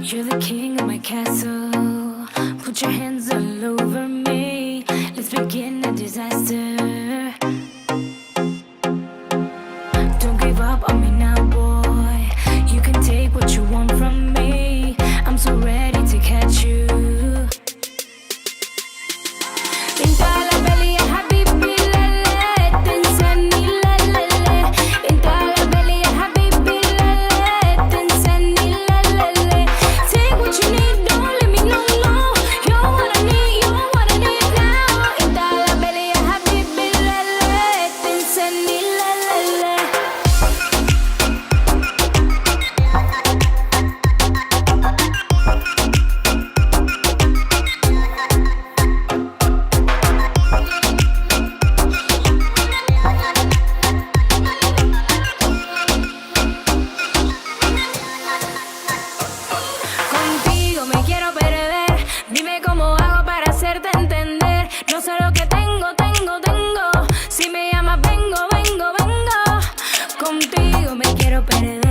You're the king of my castle. Put your hands all over me. Let's begin a disaster. Don't give up on me now, boy. You can take what you want from me. I'm so ready to catch you. Pinta la peli ya habibi lale, tinsani lalele. Pinta la peli ya habibi lale, tinsani lalele. Take what you need, don't let me know, no. You're what I need, you're what I need now. Pinta la peli ya habibi lale, tinsani lalele. Contigo me quiero perder. Dime cómo hago para hacerte entender. No sé lo que tengo. Si me llamas, vengo. Contigo me quiero perder.